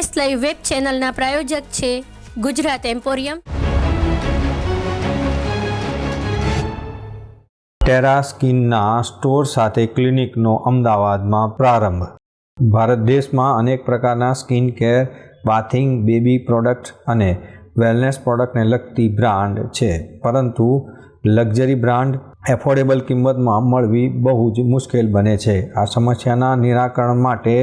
First live web ચેનલના પ્રાયોજક છે Gujarat emporium. Terra સ્કિનના store સાથે ક્લિનિકનો અમદાવાદમાં પ્રારંભ. ભારત દેશમાં અનેક પ્રકારના skin care, bathing, baby product અને વેલનેસ પ્રોડક્ટને લગતી બ્રાન્ડ છે, પરંતુ લક્ઝરી બ્રાન્ડ એફોર્ડેબલ કિંમતમાં મળવી બહુ જ મુશ્કેલ બને છે. આ સમસ્યાના નિરાકરણ માટે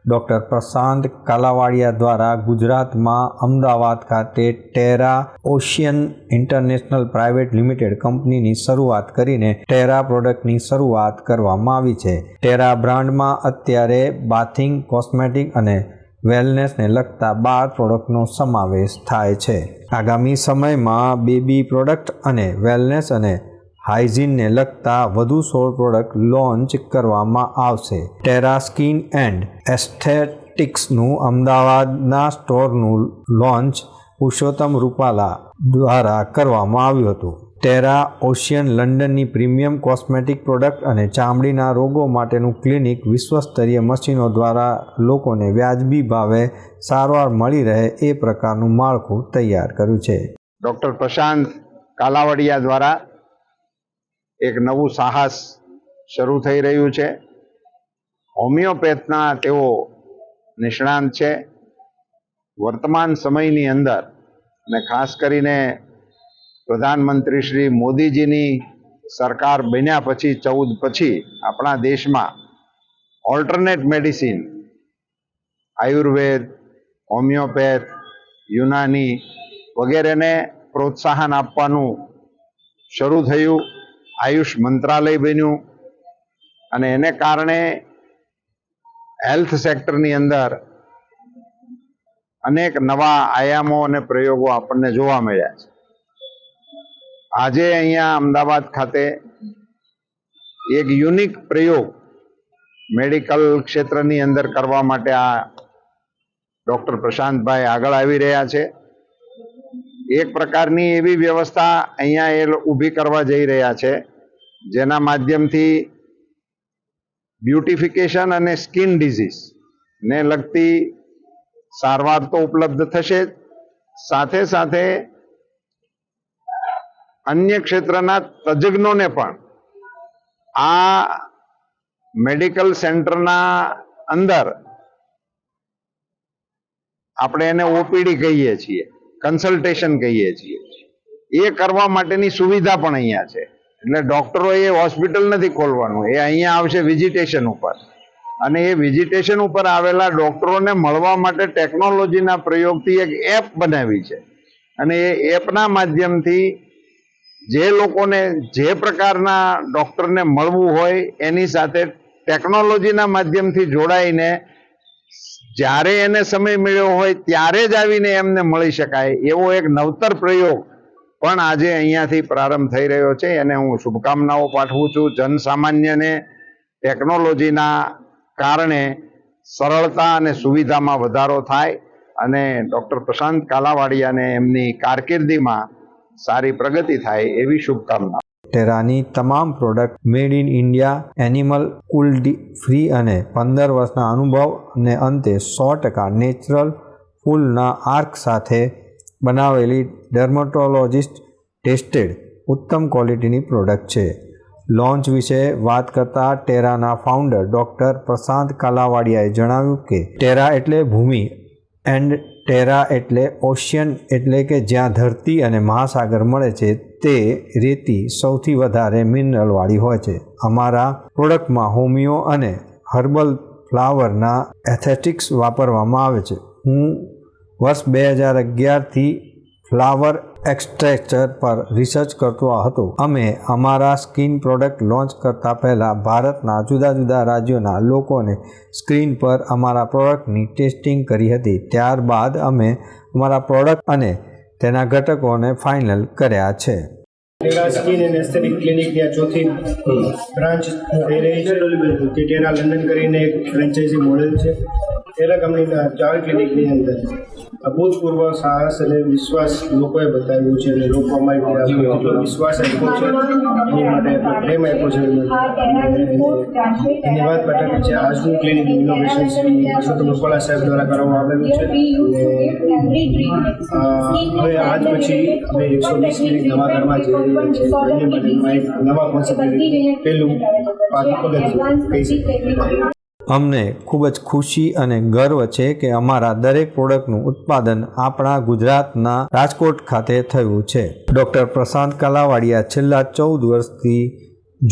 ડૉક્ટર પ્રશાંત કાલાવાડિયા દ્વારા ગુજરાતમાં અમદાવાદ ખાતે Terra ocean international private limited કંપનીની શરૂઆત કરીને ટેરા પ્રોડક્ટની શરૂઆત કરવામાં આવી છે. ટેરા બ્રાન્ડમાં અત્યારે બાથિંગ, કોસ્મેટિક અને વેલનેસને લગતા 12 પ્રોડક્ટનો સમાવેશ થાય છે. આગામી સમયમાં બેબી પ્રોડક્ટ અને વેલનેસ અને હાઇજીનને લગતા વધુ 16 પ્રોડક્ટ લોન્ચ કરવામાં આવશે. ટેરા સ્કિન એન્ડ એસ્થેટિક્સનું અમદાવાદના સ્ટોરનું લોન્ચ પુરુષોત્તમ રૂપાલા દ્વારા કરવામાં આવ્યું હતું. ટેરા ઓશિયન લંડનની પ્રીમિયમ કોસ્મેટિક પ્રોડક્ટ અને ચામડીના રોગો માટેનું ક્લિનિક વિશ્વસ્તરીય મશીનો દ્વારા લોકોને વ્યાજબી ભાવે સારવાર મળી રહે એ પ્રકારનું માળખું તૈયાર કર્યું છે. ડૉક્ટર પ્રશાંત કાલાવાડિયા દ્વારા એક નવું સાહસ શરૂ થઈ રહ્યું છે. હોમિયોપેથના તેઓ નિષ્ણાંત છે. વર્તમાન સમયની અંદર અને ખાસ કરીને પ્રધાનમંત્રી શ્રી મોદીજીની સરકાર બન્યા પછી 14 પછી આપણા દેશમાં ઓલ્ટરનેટ મેડિસિન, આયુર્વેદ, હોમિયોપેથ, યુનાની વગેરેને પ્રોત્સાહન આપવાનું શરૂ થયું. આયુષ મંત્રાલય બન્યું અને એને કારણે હેલ્થ સેક્ટરની અંદર અનેક નવા આયામો અને પ્રયોગો આપણને જોવા મળ્યા છે. આજે અહીંયા અમદાવાદ ખાતે એક યુનિક પ્રયોગ મેડિકલ ક્ષેત્રની અંદર કરવા માટે આ ડૉક્ટર પ્રશાંતભાઈ આગળ આવી રહ્યા છે. એક પ્રકારની એવી વ્યવસ્થા અહીંયા એ ઊભી કરવા જઈ રહ્યા છે જેના માધ્યમથી બ્યુટિફિકેશન અને સ્કિન ડિઝીઝ ને લગતી સારવાર તો ઉપલબ્ધ થશે જ, સાથે સાથે અન્ય ક્ષેત્રના તજજ્ઞોને પણ આ મેડિકલ સેન્ટરના અંદર, આપણે એને ઓપીડી કહીએ છીએ, કન્સલ્ટેશન કહીએ છીએ, એ કરવા માટેની સુવિધા પણ અહીંયા છે. એટલે ડૉક્ટરો એ હોસ્પિટલ નથી ખોલવાનું, એ અહીંયા આવશે વિઝિટેશન ઉપર, અને એ વિઝિટેશન ઉપર આવેલા ડૉક્ટરોને મળવા માટે ટેકનોલોજીના પ્રયોગથી એક એપ બનાવી છે. અને એ એપના માધ્યમથી જે લોકોને જે પ્રકારના ડૉક્ટરને મળવું હોય એની સાથે ટેકનોલોજીના માધ્યમથી જોડાઈને જ્યારે એને સમય મળ્યો હોય ત્યારે જ આવીને એમને મળી શકાય એવો એક નવતર પ્રયોગ પણ આજે અહીંયાથી પ્રારંભ થઈ રહ્યો છે. એને હું શુભકામનાઓ પાઠવું છું. જનસામાન્યને ટેકનોલોજીના કારણે સરળતા અને સુવિધામાં વધારો થાય અને ડૉક્ટર પ્રશાંત કાલાવાડિયાને એમની કારકિર્દીમાં સારી પ્રગતિ થાય એવી શુભકામના. ટેરાની તમામ product made in India, animal cruelty free અને 15 વર્ષના અનુભવ અને અંતે 100% નેચરલ ફૂલના આર્ક સાથે બનાવેલી ડર્મેટોલોજિસ્ટ ટેસ્ટેડ ઉત્તમ ક્વોલિટીની પ્રોડક્ટ છે. લોન્ચ વિશે વાત કરતા ટેરાના ફાઉન્ડર ડૉક્ટર પ્રશાંત કાલાવાડિયાએ જણાવ્યું કે ટેરા એટલે ભૂમિ એન્ડ ટેરા એટલે ઓશિયન, એટલે કે જ્યાં ધરતી અને મહાસાગર મળે છે તે રેતી સૌથી વધારે મિનરલવાળી હોય છે. અમારા પ્રોડક્ટમાં હોમિયો અને હર્બલ ફ્લાવરના એસ્થેટિક્સ વાપરવામાં આવે છે. હું વર્ષ 2011થી ફ્લાવર એક્સ્ટ્રેક્ચર પર રિસર્ચ કરતો હતો. અમે અમારા સ્કિન પ્રોડક્ટ લોન્ચ કરતા પહેલાં ભારતના જુદા જુદા રાજ્યોના લોકોને સ્ક્રીન પર અમારા પ્રોડક્ટની ટેસ્ટિંગ કરી હતી. ત્યારબાદ અમે અમારા પ્રોડક્ટ અને તેના ઘટકોને ફાઇનલ કર્યા છે. ટેરા સ્કિન એન્ડ એસ્થેટિક ક્લિનિકની આ ચોથી બ્રાન્ચ થઈ રહી છે. તે ટેરા લંડન કરીને એક ફ્રેન્ચાઇઝી મોડેલ છે. એરા કંપનીના 4 ક્લિનિકની અંદર અભૂતપૂર્વ સાહસ અને વિશ્વાસ લોકોએ બતાવ્યું છે અને લોકો અમારી જેટલો વિશ્વાસ આપ્યો છે એ માટે પ્રેમ આપ્યો છે ધન્યવાદ પાઠવીએ છીએ. આજનું ક્લિનિક ઇનોવેશન શ્રી પરસોત્તમ રૂપાલા સાહેબ દ્વારા કરવામાં આવેલું છે અને હવે આજ પછી અમે 120 ક્લિનિક નવા કરવા જઈ રહ્યા છીએ. એની માટેનું એક નવા કોન્સેપ્ટ પહેલું પગથિયું કહી શકાય. અમને ખૂબ જ ખુશી અને ગર્વ છે કે અમારા દરેક પ્રોડક્ટનું ઉત્પાદન આપણા ગુજરાતના રાજકોટ ખાતે થયું છે. ડૉક્ટર પ્રશાંત કલાવાડિયા છેલ્લા 14 વર્ષથી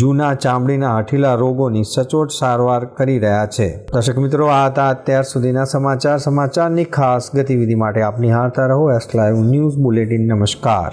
જૂના ચામડીના હઠીલા રોગોની સચોટ સારવાર કરી રહ્યા છે. દર્શક મિત્રો, આ હતા અત્યાર સુધીના સમાચારની ખાસ ગતિવિધિ માટે આપ નિહાળતા રહો એસ લાઈવ ન્યૂઝ બુલેટિન. નમસ્કાર.